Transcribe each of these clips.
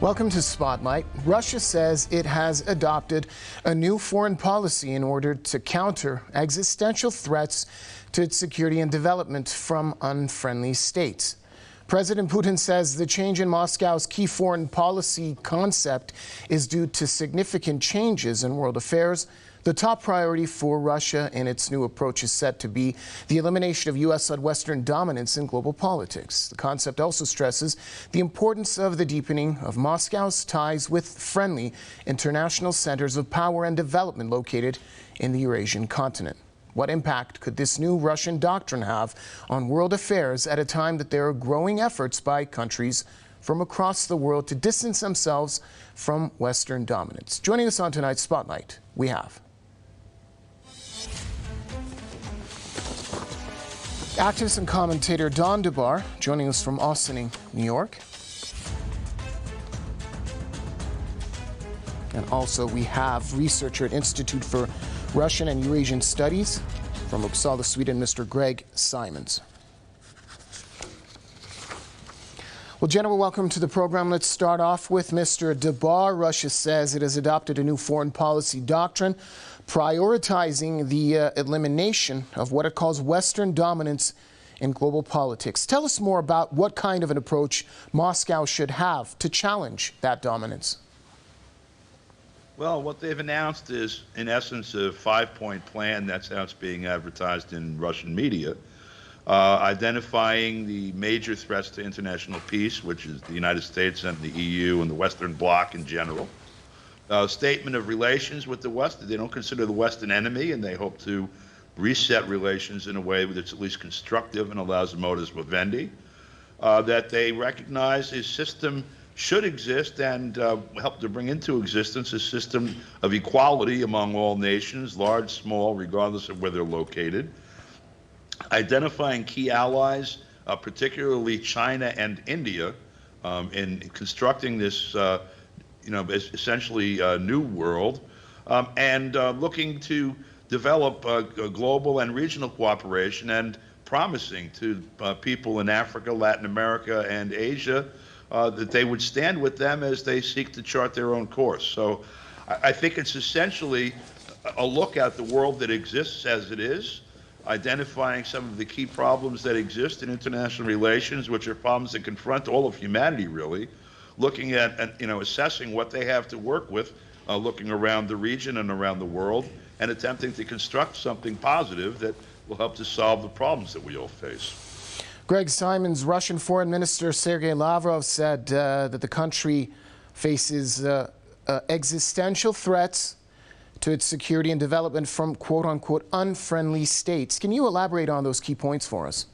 Welcome to Spotlight. Russia says it has adopted a new foreign policy in order to counter existential threats to its security and development from unfriendly states. President Putin says the change in Moscow's key foreign policy concept is due to significant changes in world affairs. The top priority for Russia in its new approach is set to be the elimination of U.S.-led Western dominance in global politics. The concept also stresses the importance of the deepening of Moscow's ties with friendly international centers of power and development located in the Eurasian continent. What impact could this new Russian doctrine have on world affairs at a time that there are growing efforts by countries from across the world to distance themselves from Western dominance? Joining us on tonight's Spotlight, we have activist and commentator Don DeBar, joining us from Austin, New York. And also we have researcher at Institute for Russian and Eurasian Studies from Uppsala, Sweden, Mr. Greg Simons. Well, gentlemen, welcome to the program. Let's start off with Mr. DeBar. Russia says it has adopted a new foreign policy doctrine prioritizing the elimination of what it calls Western dominance in global politics. Tell us more about what kind of an approach Moscow should have to challenge that dominance. Well, what they've announced is, in essence, a 5-point plan. That's how it's being advertised in Russian media, identifying the major threats to international peace, which is the United States and the EU and the Western Bloc in general. Statement of relations with the West. They don't consider the West an enemy, and they hope to reset relations in a way that's at least constructive and allows the modus vivendi. That they recognize a system should exist and help to bring into existence a system of equality among all nations, large, small, regardless of where they're located. Identifying key allies, particularly China and India, in constructing this essentially new world, and looking to develop a global and regional cooperation, and promising to people in Africa, Latin America, and Asia that they would stand with them as they seek to chart their own course. So I think it's essentially a look at the world that exists as it is, identifying some of the key problems that exist in international relations, which are problems that confront all of humanity, really, looking at, assessing what they have to work with, looking around the region and around the world, and attempting to construct something positive that will help to solve the problems that we all face. Greg Simons, Russian Foreign Minister Sergei Lavrov said that the country faces existential threats to its security and development from quote-unquote unfriendly states. Can you elaborate on those key points for us?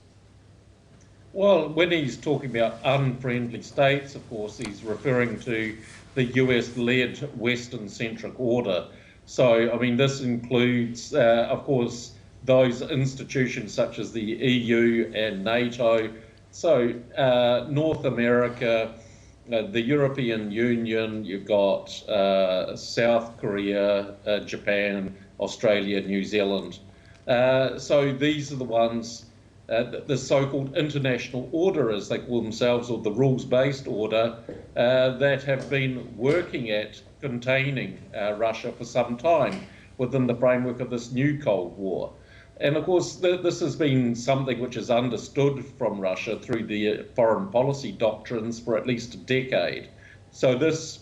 Well, when he's talking about unfriendly states, of course, he's referring to the US-led Western-centric order. So, I mean, this includes, of course, those institutions such as the EU and NATO. So, North America, the European Union, you've got South Korea, Japan, Australia, New Zealand. So these are the ones, the so-called international order, as they call themselves, or the rules-based order, that have been working at containing Russia for some time within the framework of this new Cold War. And of course, this has been something which is understood from Russia through the foreign policy doctrines for at least a decade. So this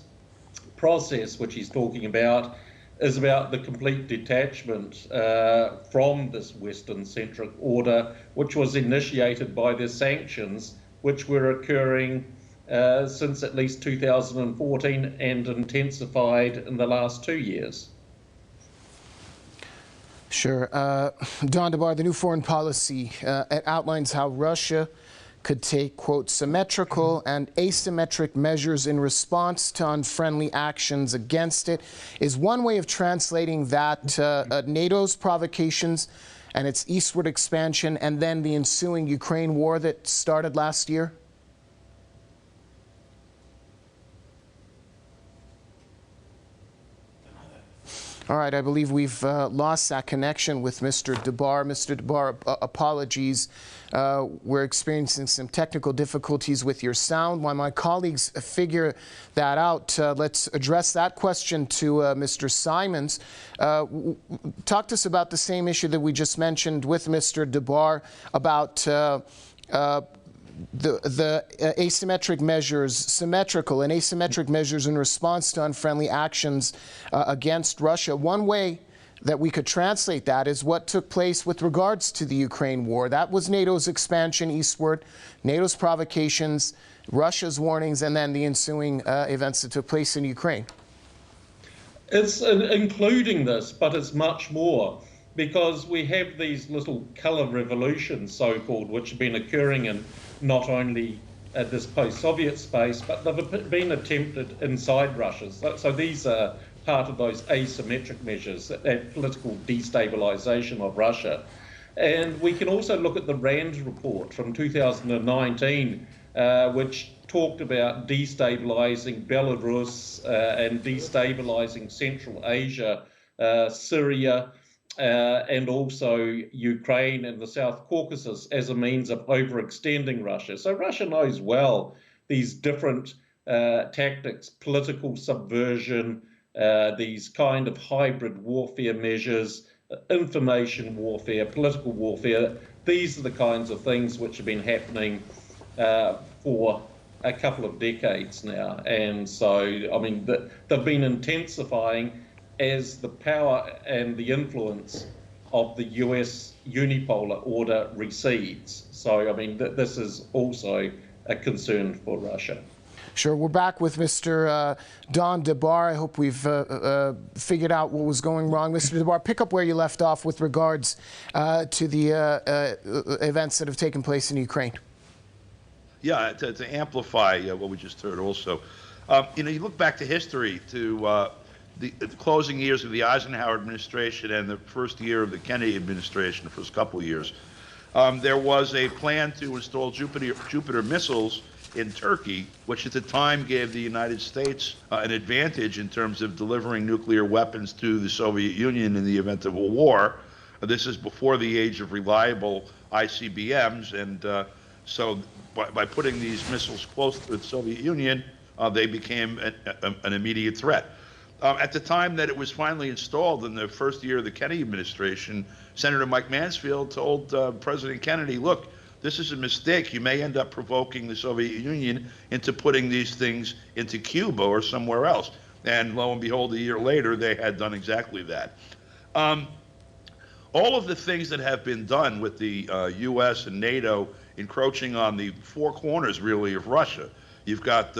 process which he's talking about is about the complete detachment from this Western-centric order, which was initiated by the sanctions which were occurring since at least 2014 and intensified in the last 2 years. Sure. Don DeBar, the new foreign policy outlines how Russia could take, quote, symmetrical and asymmetric measures in response to unfriendly actions against it. Is one way of translating that NATO's provocations and its eastward expansion and then the ensuing Ukraine war that started last year? All right, I believe we've lost that connection with Mr. DeBar. Mr. DeBar, apologies. We're experiencing some technical difficulties with your sound. While my colleagues figure that out, let's address that question to Mr. Simons. Talk to us about the same issue that we just mentioned with Mr. DeBar about the asymmetric measures, symmetrical and asymmetric measures in response to unfriendly actions against Russia. One way that we could translate that is what took place with regards to the Ukraine war. That was NATO's expansion eastward, NATO's provocations, Russia's warnings, and then the ensuing events that took place in Ukraine. It's including this, but it's much more, because we have these little colour revolutions, so-called, which have been occurring in not only this post-Soviet space, but they've been attempted inside Russia. So these are part of those asymmetric measures, that political destabilisation of Russia. And we can also look at the RAND report from 2019, which talked about destabilising Belarus and destabilising Central Asia, Syria, and also Ukraine and the South Caucasus as a means of overextending Russia. So Russia knows well these different tactics, political subversion, these kind of hybrid warfare measures, information warfare, political warfare. These are the kinds of things which have been happening for a couple of decades now. And so, I mean, they've been intensifying as the power and the influence of the US unipolar order recedes. So, I mean, this is also a concern for Russia. Sure. We're back with Mr. Don DeBar. I hope we've figured out what was going wrong. Mr. DeBar, pick up where you left off with regards to the events that have taken place in Ukraine. Yeah, to amplify what we just heard also. You look back to history, to the closing years of the Eisenhower administration and the first year of the Kennedy administration, the first couple of years. There was a plan to install Jupiter missiles in Turkey, which at the time gave the United States an advantage in terms of delivering nuclear weapons to the Soviet Union in the event of a war. This is before the age of reliable ICBMs, and so by putting these missiles close to the Soviet Union, they became an immediate threat. At the time that it was finally installed in the first year of the Kennedy administration, Senator Mike Mansfield told President Kennedy, look, this is a mistake. You may end up provoking the Soviet Union into putting these things into Cuba or somewhere else. And lo and behold, a year later, they had done exactly that. All of the things that have been done with the U.S. and NATO encroaching on the four corners, really, of Russia. You've got,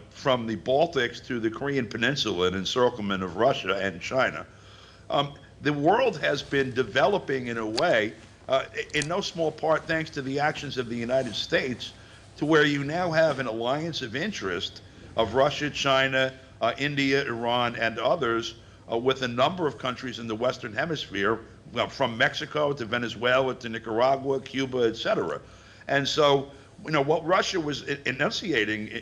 from the Baltics to the Korean Peninsula, an encirclement of Russia and China. The world has been developing in a way, in no small part thanks to the actions of the United States, to where you now have an alliance of interest of Russia, China, India, Iran, and others, with a number of countries in the Western Hemisphere, from Mexico to Venezuela to Nicaragua, Cuba, etc. And so, what Russia was enunciating,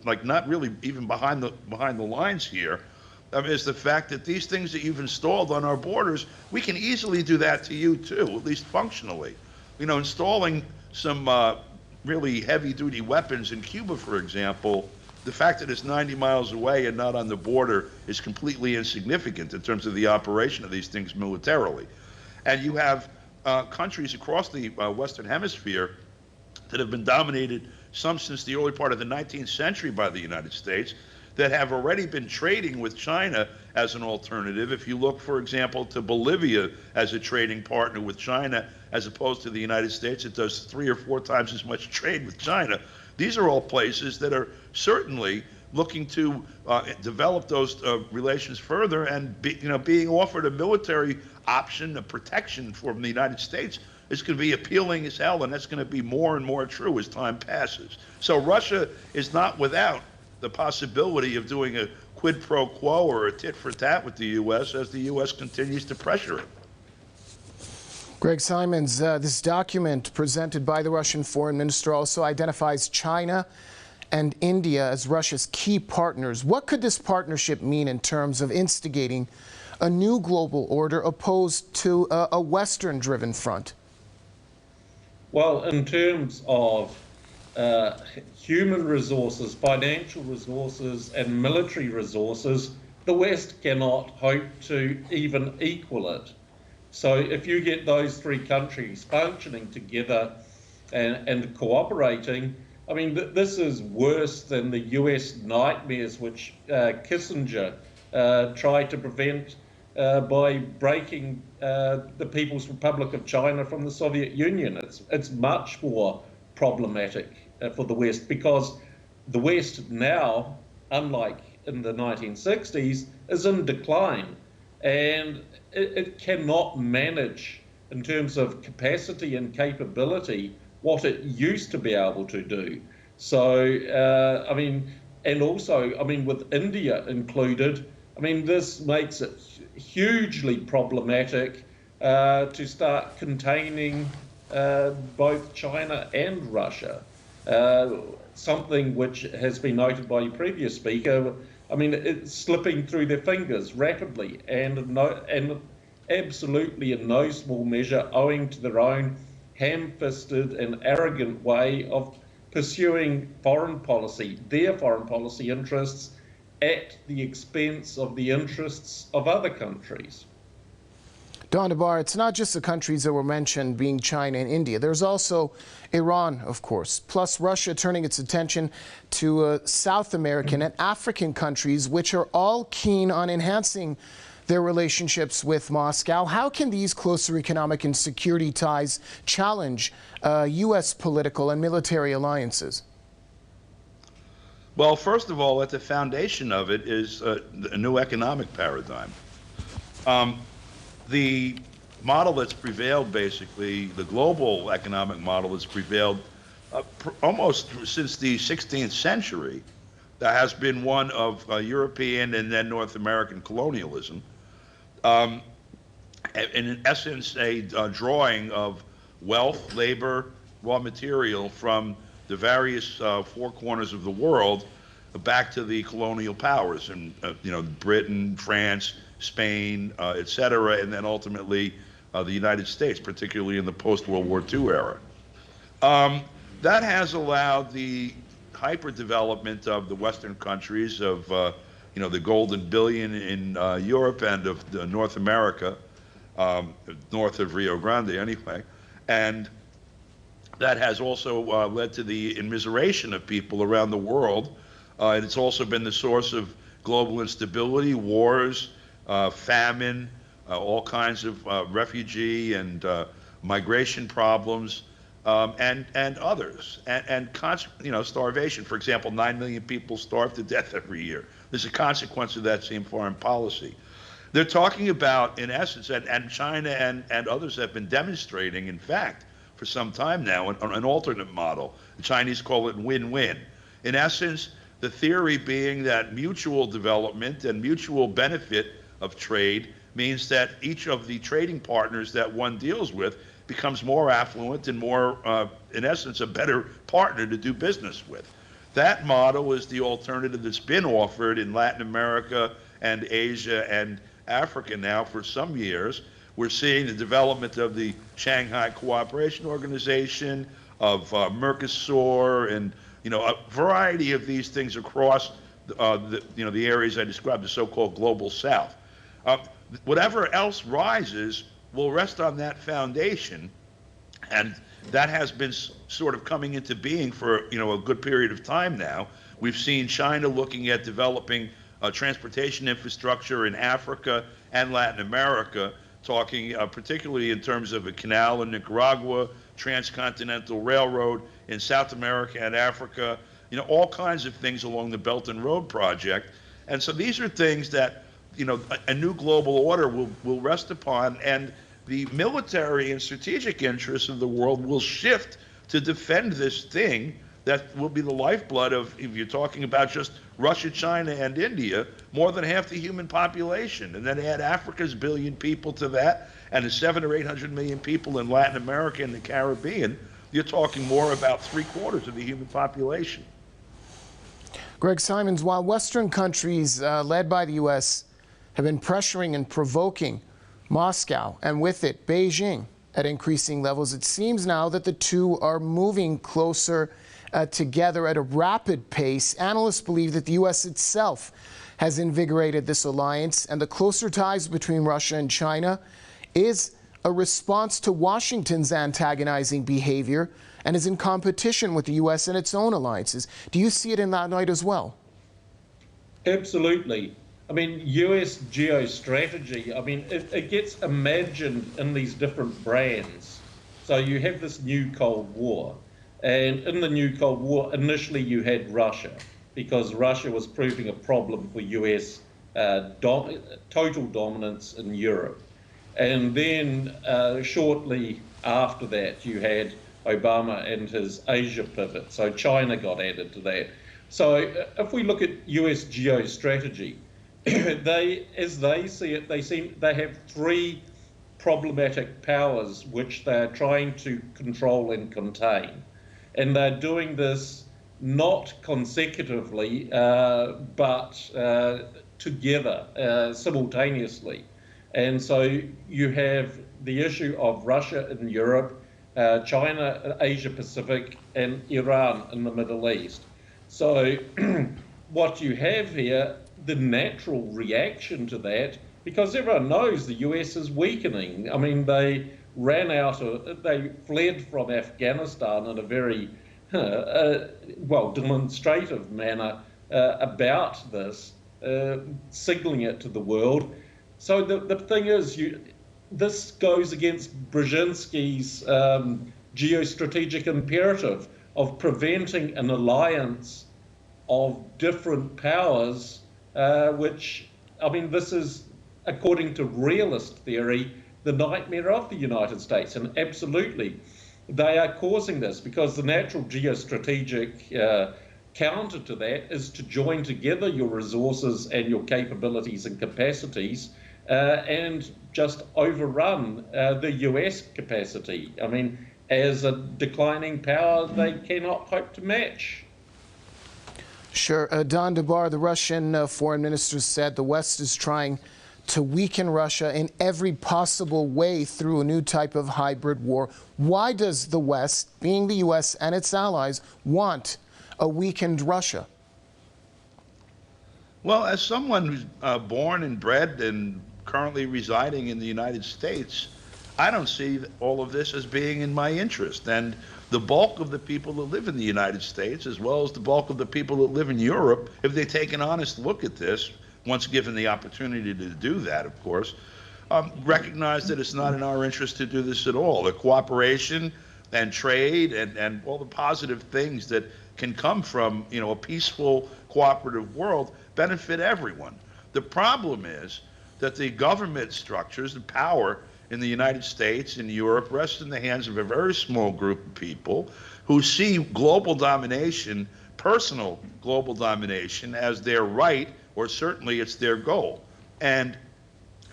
like not really even behind the lines here, is the fact that these things that you've installed on our borders, we can easily do that to you too, at least functionally. Installing some really heavy-duty weapons in Cuba, for example, the fact that it's 90 miles away and not on the border is completely insignificant in terms of the operation of these things militarily. And you have countries across the Western Hemisphere that have been dominated, some since the early part of the 19th century, by the United States, that have already been trading with China as an alternative. If you look, for example, to Bolivia as a trading partner with China, as opposed to the United States, it does 3 or 4 times as much trade with China. These are all places that are certainly looking to develop those relations further, and being offered a military option, a protection from the United States, is going to be appealing as hell, and that's going to be more and more true as time passes. So Russia is not without the possibility of doing a quid pro quo or a tit for tat with the U.S. as the U.S. continues to pressure it. Greg Simons, this document presented by the Russian foreign minister also identifies China and India as Russia's key partners. What could this partnership mean in terms of instigating a new global order opposed to a Western-driven front? Well, in terms of human resources, financial resources, and military resources, the West cannot hope to even equal it. So if you get those three countries functioning together and cooperating, I mean, this is worse than the US nightmares which Kissinger tried to prevent by breaking the People's Republic of China from the Soviet Union. It's much more problematic for the West, because the West now, unlike in the 1960s, is in decline, and it cannot manage in terms of capacity and capability what it used to be able to do. So, I mean, and also, I mean, with India included, I mean, this makes it hugely problematic to start containing both China and Russia. Something which has been noted by your previous speaker, I mean, it's slipping through their fingers rapidly, and absolutely in no small measure owing to their own ham-fisted and arrogant way of pursuing foreign policy, their foreign policy interests, at the expense of the interests of other countries. Don DeBar, it's not just the countries that were mentioned being China and India. There's also Iran, of course, plus Russia turning its attention to South American and African countries, which are all keen on enhancing their relationships with Moscow. How can these closer economic and security ties challenge U.S. political and military alliances? Well, first of all, at the foundation of it is a new economic paradigm. The model that's prevailed, basically, the global economic model that's prevailed almost since the 16th century, that has been one of European and then North American colonialism. In essence, a drawing of wealth, labor, raw material from the various four corners of the world back to the colonial powers, and Britain, France, Spain, et cetera, and then ultimately the United States, particularly in the post-World War II era. That has allowed the hyper-development of the Western countries, of the golden billion in Europe and of North America, north of Rio Grande anyway, and that has also led to the immiseration of people around the world. And it's also been the source of global instability, wars, famine, all kinds of refugee and migration problems, and others, and starvation. For example, 9 million people starve to death every year. There's a consequence of that same foreign policy. They're talking about, in essence, and China and others have been demonstrating, in fact, for some time now, an alternate model. The Chinese call it win-win. In essence, the theory being that mutual development and mutual benefit of trade means that each of the trading partners that one deals with becomes more affluent and more, in essence, a better partner to do business with. That model is the alternative that's been offered in Latin America and Asia and Africa now for some years. We're seeing the development of the Shanghai Cooperation Organization, of Mercosur, and a variety of these things across the areas I described, the so-called global South. Whatever else rises will rest on that foundation, and that has been sort of coming into being for a good period of time now. We've seen China looking at developing transportation infrastructure in Africa and Latin America, talking particularly in terms of a canal in Nicaragua, transcontinental railroad in South America and Africa, all kinds of things along the Belt and Road Project. And so these are things that, a new global order will rest upon, and the military and strategic interests of the world will shift to defend this thing that will be the lifeblood of, if you're talking about just Russia, China, and India, more than half the human population. And then add Africa's billion people to that, and the 700 or 800 million people in Latin America and the Caribbean, you're talking more about 3/4 of the human population. Greg Simons, while Western countries led by the U.S. have been pressuring and provoking Moscow, and with it Beijing, at increasing levels, it seems now that the two are moving closer together at a rapid pace. Analysts believe that the U.S. itself has invigorated this alliance, and the closer ties between Russia and China is a response to Washington's antagonizing behavior and is in competition with the U.S. and its own alliances. Do you see it in that light as well? Absolutely. I mean, US geostrategy, I mean, it gets imagined in these different brands. So you have this new Cold War. And in the new Cold War, initially you had Russia, because Russia was proving a problem for US total dominance in Europe. And then shortly after that, you had Obama and his Asia pivot. So China got added to that. So if we look at US geostrategy, as they see it, they have three problematic powers which they're trying to control and contain. And they're doing this not consecutively, but together, simultaneously. And so you have the issue of Russia in Europe, China, Asia Pacific, and Iran in the Middle East. So what you have here, the natural reaction to that, because everyone knows the US is weakening. I mean, they fled from Afghanistan in a very, demonstrative manner about this, signaling it to the world. So the thing is, this goes against Brzezinski's geostrategic imperative of preventing an alliance of different powers, which, I mean, this is, according to realist theory, the nightmare of the United States. And absolutely, they are causing this because the natural geostrategic counter to that is to join together your resources and your capabilities and capacities and just overrun the US capacity. I mean, as a declining power, they cannot hope to match. Sure. Don DeBar, the Russian foreign minister, said the West is trying to weaken Russia in every possible way through a new type of hybrid war. Why does the West, being the U.S. and its allies, want a weakened Russia? Well, as someone who's born and bred and currently residing in the United States, I don't see all of this as being in my interest. And the bulk of the people that live in the United States, as well as the bulk of the people that live in Europe, if they take an honest look at this, once given the opportunity to do that, of course, recognize that it's not in our interest to do this at all. The cooperation and trade and all the positive things that can come from, a peaceful, cooperative world benefit everyone. The problem is that the government structures, the power in the United States and Europe rests in the hands of a very small group of people who see global domination, personal global domination, as their right, or certainly it's their goal. And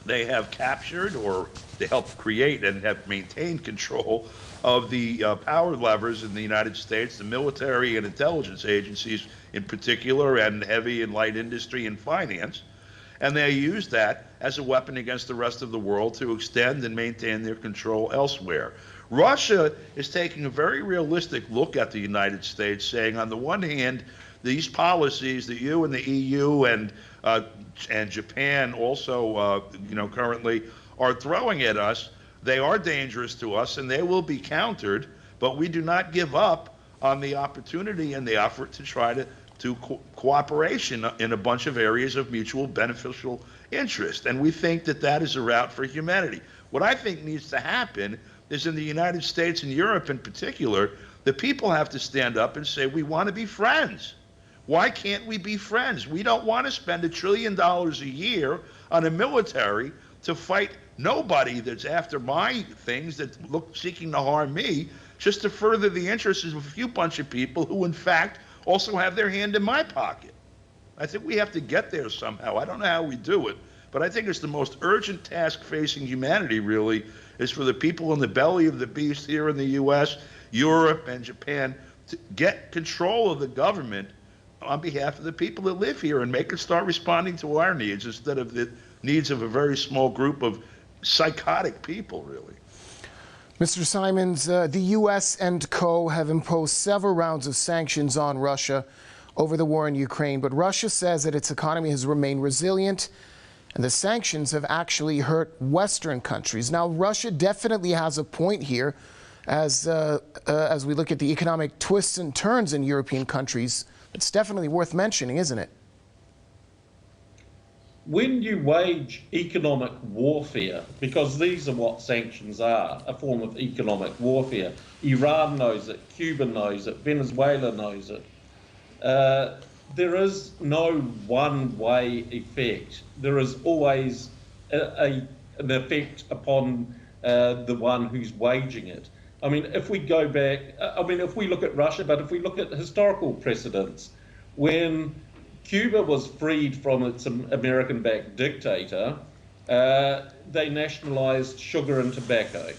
they have captured, or they helped create and have maintained control of the power levers in the United States, the military and intelligence agencies in particular, and heavy and light industry and finance. And they use that as a weapon against the rest of the world to extend and maintain their control elsewhere. Russia is taking a very realistic look at the United States, saying, on the one hand, these policies that you and the EU and Japan also, currently are throwing at us, they are dangerous to us and they will be countered, but we do not give up on the opportunity and the effort to try to cooperation in a bunch of areas of mutual beneficial interest. And we think that that is a route for humanity. What I think needs to happen is, in the United States and Europe in particular, the people have to stand up and say, we want to be friends. Why can't we be friends? We don't want to spend $1 trillion a year on a military to fight nobody that's after my things, that seeking to harm me, just to further the interests of a few bunch of people who, in fact, also have their hand in my pocket. I think we have to get there somehow. I don't know how we do it, but I think it's the most urgent task facing humanity, really, is for the people in the belly of the beast here in the U.S., Europe, and Japan to get control of the government on behalf of the people that live here and make us start responding to our needs instead of the needs of a very small group of psychotic people, really. Mr. Simons, the U.S. and co. have imposed several rounds of sanctions on Russia over the war in Ukraine, but Russia says that its economy has remained resilient, and the sanctions have actually hurt Western countries. Now, Russia definitely has a point here as we look at the economic twists and turns in European countries. It's definitely worth mentioning, isn't it? When you wage economic warfare, because these are what sanctions are, a form of economic warfare, Iran knows it, Cuba knows it, Venezuela knows it, there is no one-way effect. There is always an effect upon the one who's waging it. I mean, if we go back, if we look at Russia, but if we look at historical precedents, when Cuba was freed from its American-backed dictator, they nationalized sugar and tobacco.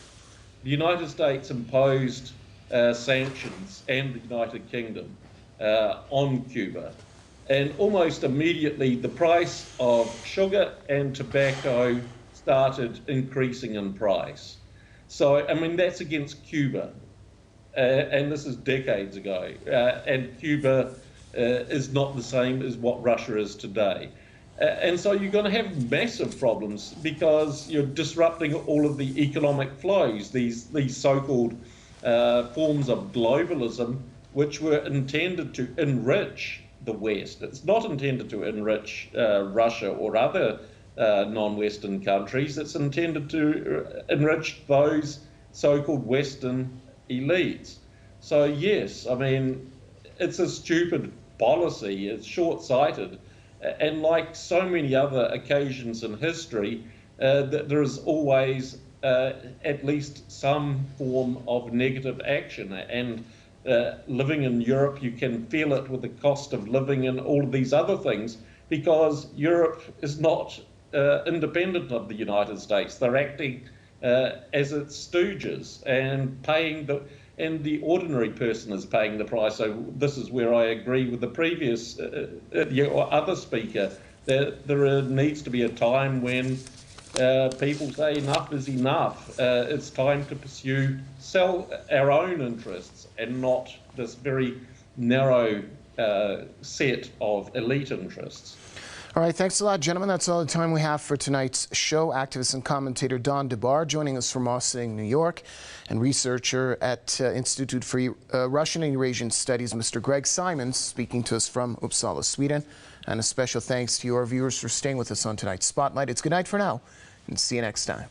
The United States imposed sanctions, and the United Kingdom, on Cuba. And almost immediately, the price of sugar and tobacco started increasing in price. So, I mean, that's against Cuba. And this is decades ago. And Cuba is not the same as what Russia is today. And so you're going to have massive problems because you're disrupting all of the economic flows, these so-called forms of globalism, which were intended to enrich the West. It's not intended to enrich Russia or other non-Western countries. It's intended to enrich those so-called Western elites. So yes, I mean, it's a stupid policy, it's short-sighted, and like so many other occasions in history, there is always at least some form of negative action. And living in Europe, you can feel it with the cost of living and all of these other things, because Europe is not independent of the United States. They're acting as its stooges and paying and the ordinary person is paying the price. So this is where I agree with the previous other speaker, that there needs to be a time when people say enough is enough. It's time to pursue our own interests and not this very narrow set of elite interests. All right, thanks a lot, gentlemen. That's all the time we have for tonight's show. Activist and commentator Don DeBar joining us from Ossining, New York, and researcher at Institute for Russian and Eurasian Studies, Mr. Greg Simons, speaking to us from Uppsala, Sweden. And a special thanks to your viewers for staying with us on tonight's Spotlight. It's good night for now, and see you next time.